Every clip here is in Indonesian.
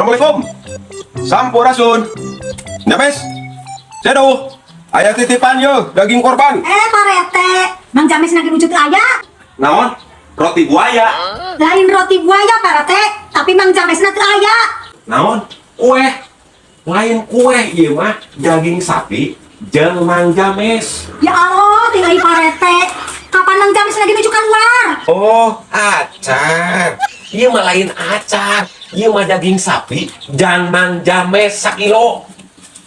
Assalamualaikum. Sampurasun. James, Sedo, ayah titipan yo daging korban. Pak Rete, Mang James lagi wujud ayah. Naon? Roti buaya. Lain roti buaya Pak Rete, tapi Mang James lagi ayah. Naon? Kue. Lain kue ieu mah daging sapi jeung Mang James. Ya Allah, tinggal Pak Rete. Kapan Mang James lagi menuju keluar? Oh, acar. Ieu mah lain acar. Ieu mah daging sapi jeung Mang James 1 kilo.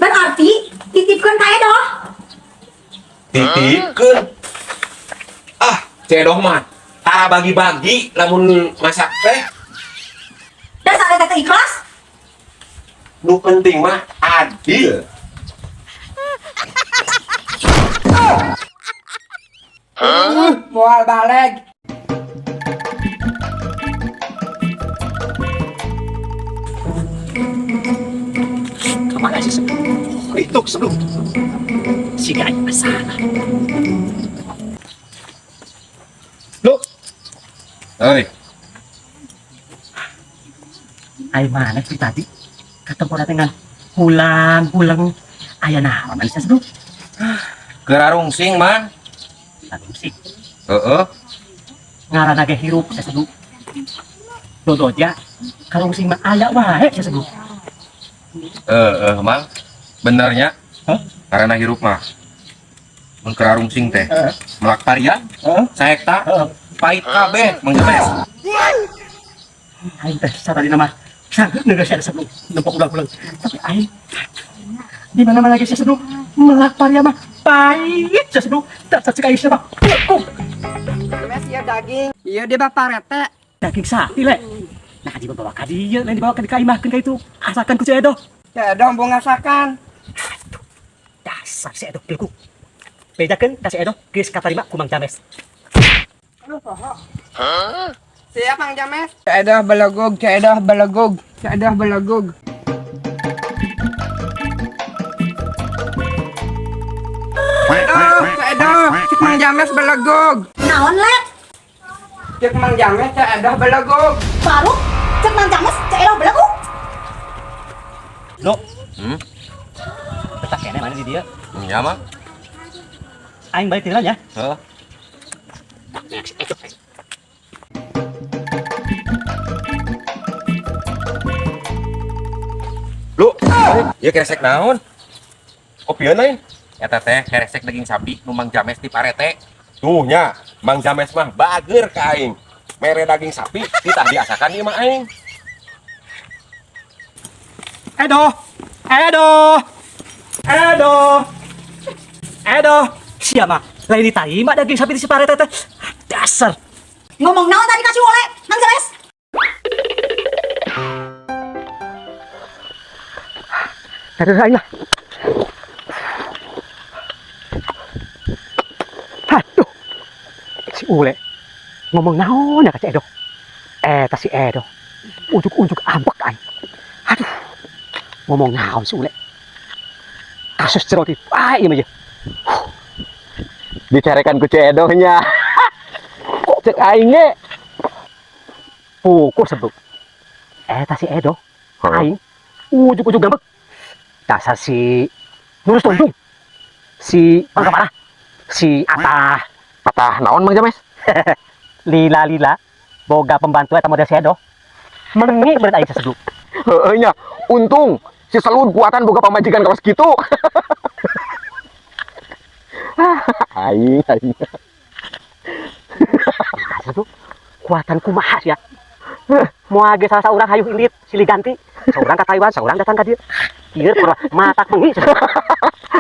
Berarti titipkan ka Edo. Titipkeun. Ah, Cedoh mah tara bagi-bagi lamun masak teh. Dan Pak Rete ikhlas. Nu penting mah adil. Mual balik. Kemana sih sebelum? Itu sebelum. Si gaya masalah. Lu. Oi. Ay mana sih tadi? Ketemu dengan pulang ayah naon sih sebelum? Gerarung sing mah. Aduh sih. Heeh. Ngaran ge hirup sih sebelum. Dodoja kalau sing mah aya wae sih sebelum. Mang. Benernya. Hah? Karena hirup mah. Mun kerarung sing teh. Melak parian. Saekta. Pahit kabeh Mang James. Aing teh sadari nama sanggeut negara sebelum nempok ulang-ulang. Tapi aing di mana-mana lagi sih sebelum melak paria mah pahit sih sebelum dasar si kayu mah. Mes iya daging. Iya dia Bapak Rete. Daging sapi le. Nah di bawa ka dieu lain dibawa ka diimahkeun ka itu asalkan ku Cedoh. Cedoh mau ngasakan. Dasar si Edoh pilku. Bedakeun ka si Edoh geus katarima ku Mang James. Aduh poho. Siap Mang James. Cedoh belegug, cedoh belegug, cedoh belegug. Cedoh, cek Mang James belegug. Naon le? Cek Mang James cedoh belegug. Baru cek Mang James cek Edo belagu. Lo. Tetap kene mana di dia? Ya, Mang. Aing balik tiduran ya. Heeh. Lu, ya keresek naon? Kopian lain? Eta teh keresek daging sapi nu Mang James di Parete. Tuh nya, Mang James mah bager ka aing. Mere daging sapi ditah diasakan ieu mah aing. Edoh. Siapa? Lain diterima daging sapi di si Parete teh. Dasar. Ngomong naon tadi kasih oleh Mang James? Aduh, lah. Aduh. Si Ule ngomong naon ya ka Edoh. Eta si Edoh. Ujuk-ujuk ambek aing. Aduh. Ngomong naon si Ule. Kasus ceroti. Ieu mah. Dicarekan ku Cedohnya. Kok cek aing ge. Pukul sebelum. Eta si Edoh. Aing ujuk-ujuk ngambek. Dasar si Nurus Tundung. Si Pangka Parah. Si Atah. Patah naon Mang James? Lila boga pembantu eta model si Edoh. Mengi bener aing sasedu. Heeh nya, untung si Salud buatan boga pamajikan kawas kitu. Aing. Sasedu kuatan kumaha sia. Moal ge salah saurang hayuh ilit silih ganti. Saurang ka Taiwan, saurang datang ka dieu. Ieu pura matak mengi.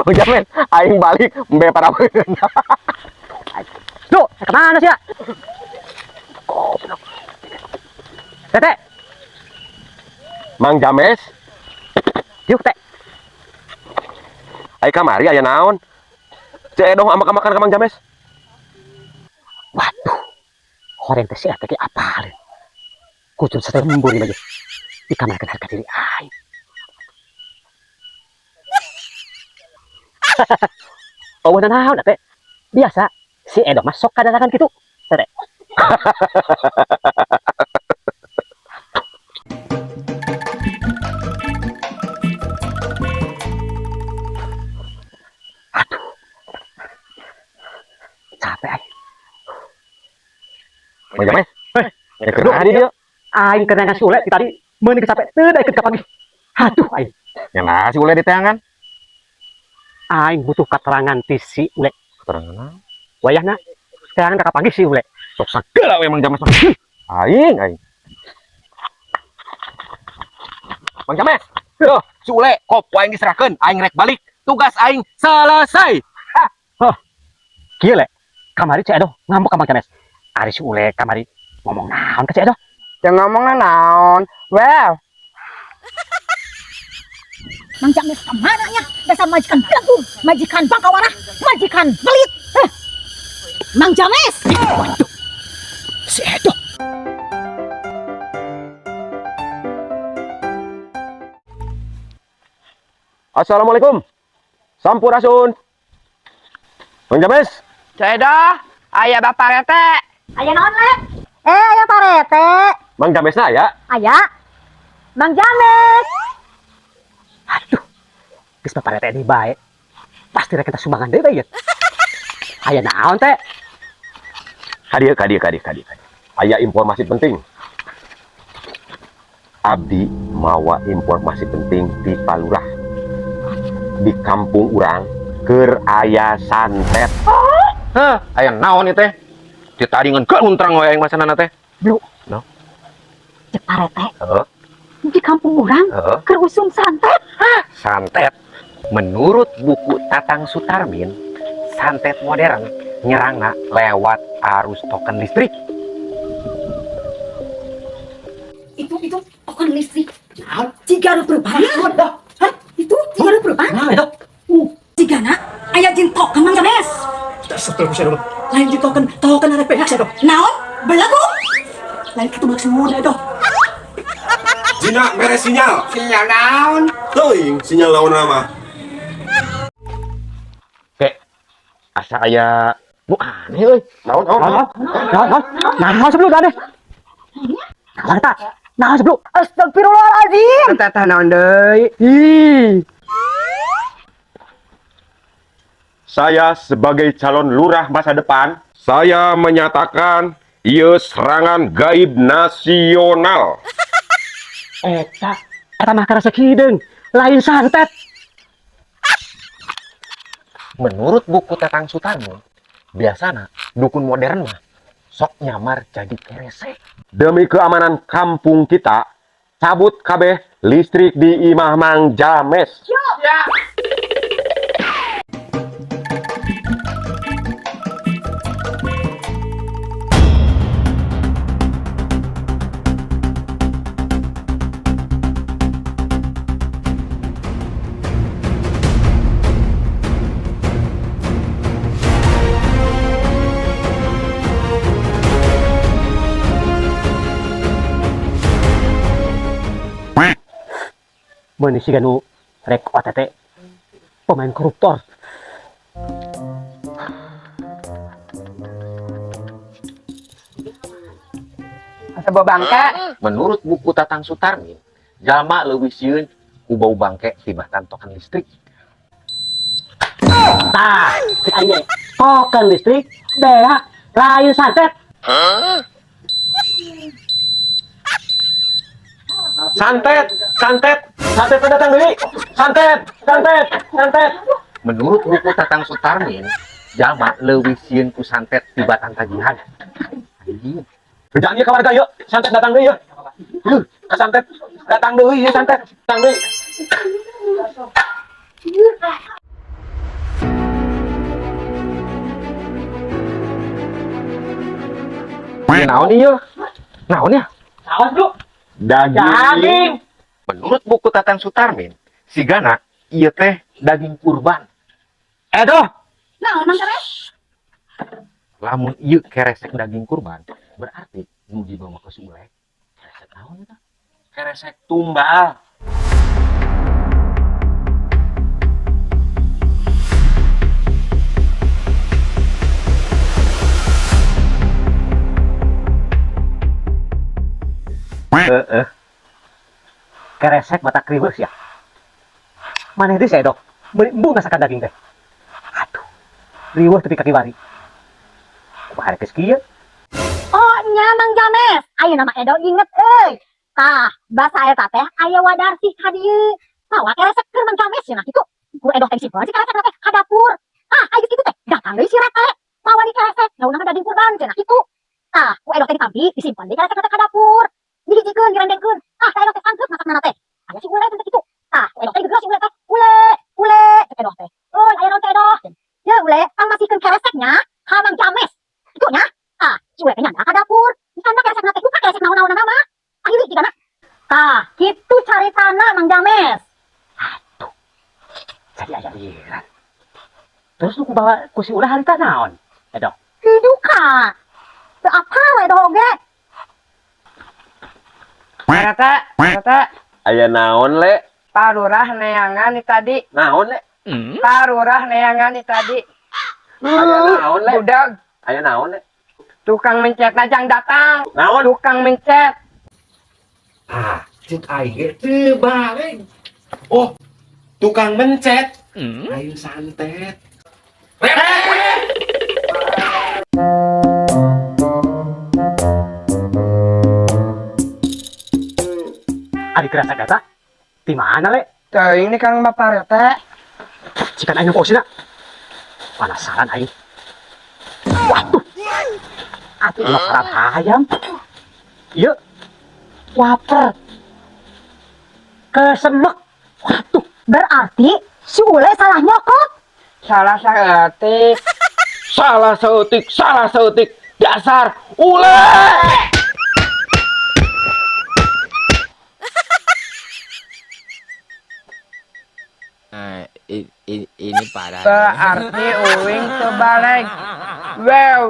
Mang James, aing balik mbe paraweun. Duh, kemana sih ya? Goblok. Tete, Mang James, yuk teh. ai kamari aya naon? Cedoh amak-amakan ka Mang James. Waduh, horeng teh si eta ge apalin. Kucun setembur ieu mah. Dikamarkeun harga diri aing. Oh, naon teh? Biasa si Edoh mah sok kadang-kadang gitu. Tete. Mang James. Ya kedua hari dia. Aing kena si Ule tadi meuni capek teu da ikut ka pagi. Aduh aing. Ya nah si Ule di tangan. Aing butuh keterangan ti si Ule. Keterangan. Wayahna sekarang ka pagi si Ule. Sok sagala we Mang James. Aing. Mang James. Duh, si Ule kop aing diserahkeun, aing rek balik. Tugas aing selesai. Kieu Le. Kamari Cek Edo ngambek ka Mang James. Ari si Ule kamari ngomong naon ka Cek Edo? Jangan ngomong naon. Well, Mang James kemana nya? Dasar majikan belagu, majikan bangkawara, majikan belit. Mang James. Waduh. Si Edo. Assalamualaikum. Sampurasun. Mang James. Cedoh, ayah bapak rete. Aya naon le? Aya Pak Rete. Mang James na ya. Aya. Mang James. Aduh. Geus Bapak Rete di bae. Pasti rek kita sumbangan deui ieu. Aya naon teh? Kadia. Aya informasi penting. Abdi mawa informasi penting di Palurah. Di kampung urang keur aya santet. Hah, aya naon ieu teh? Ditaringan ke untrang we aing masanana teh. Blu. No. Cek Pak Rete. Heeh. Di kampung urang keur usum santet. Santet. Menurut buku Tatang Sutarmin, santet modern nyerangna lewat arus token listrik. Itu token listrik. Jika ada perubahan. Hah? Itu jika ada perubahan. Nah, itu. Jika nak aya jin token Mang James. Setel ku Edo. Lain di token ada pihak Edo. Naon? Belagu. Lain kita maksud muda Edo. Zina mere sinyal. Sinyal naon? Teuing sinyal lawan nama. Asa aya nu aneh euy. Naon? Nah, sebelum ada. Naon eta? Nah, sebelum. Astagfirullahaladzim. Teteh naon deui? Ih. Saya sebagai calon lurah masa depan, saya menyatakan ieu serangan gaib nasional. Eta mah karasa kideung, lain santet. Menurut buku Tatang Sutarmin, biasana dukun modern mah sok nyamar jadi keresek. Demi keamanan kampung kita, cabut kabeh listrik di imah Mang James. Ya. Meuni siga nu rek OTT pemain koruptor. Asa bawa bangke. Menurut buku Tatang Sutarmin, jalma leuwih sieun ku bau bangke tibatan token listrik. Tah, cek aing token listrik bea lain santet. Santet datang deui. Santet. Menurut buku Tatang Sutarmin, jalma leuwih sieun ku santet tibatan tagihan. Anjing. Kerjaan ieu ka warga yeuh, santet datang deui yeuh. Ka santet datang deui yeuh santet. Datang deui. Naon ieu? Naon ya? Awas, Bro. Daging. Menurut buku Tatang Sutarmin, sigana ieu teh daging kurban. Edo. Naon Mang James? Lamun ieu keresek daging kurban, berarti nu dibawa ke Sule. Keresek naon eta? Keresek tumbal. Keresek mata kriwes ya. Maneh deui saya dok. Meuli embung ngasakan daging teh. Aduh. Riweuh tepi kaki wari. Kumaha geus kieu? Oh, Nya Mang James, ayo nama Edo inget tah bahasa eta teh aya wadarsi ka dieu. Mawa keresek keur Mang James cenah kitu. Ku Edo teh simpen si keresek teh ka dapur. Ayo kitu teh datang deui si Rete. Mawa di keresek ngauna daging kurban cenah kitu. Ku Edo teh ditampi disimpen di keresek teh ka dapur. Dihijikeun direndengkeun. Tah Edo teh sangkeut masakna teh. Aya si ule teh kitu. Ku Edo teh geus si ule teh. Ule cek Edo teh. Aya naon teh Edo? Ya ule kang masihkeun kereseknya ka Mang James. Kitu nya. Si ule teh nyanda ka dapur. Disana keresek teh bukan keresek naon-naon nama. Akhirnya gimana? Gitu caritana Mang James. Jadi aya lieuran. Terus lu bawa ku si ulah harita naon? Edo. Hidu ka. Teu apal we doh oge. Rete, Aya naon le? parurah neangan ni tadi. Naon le? Parurah neangan ni tadi. Aya naon le? Budak, Aya naon le? tukang mencet najang datang. Naon? Tukang mencet. Cek aing teu bareng. Oh, tukang mencet. Ayo santet. Ari keresek eta di mana le? Teuing ini Kang Bapak Rete. Cikan aing posina. Penasaran aing. Waduh. Atuh ulah parat hayam. Ieu. Waper. Kesemek. Waduh. Berarti si ule salah nyokot. Salah saeutik. Salah seetik. Dasar ule. Ini parah. Berarti uing terbalik. Wow,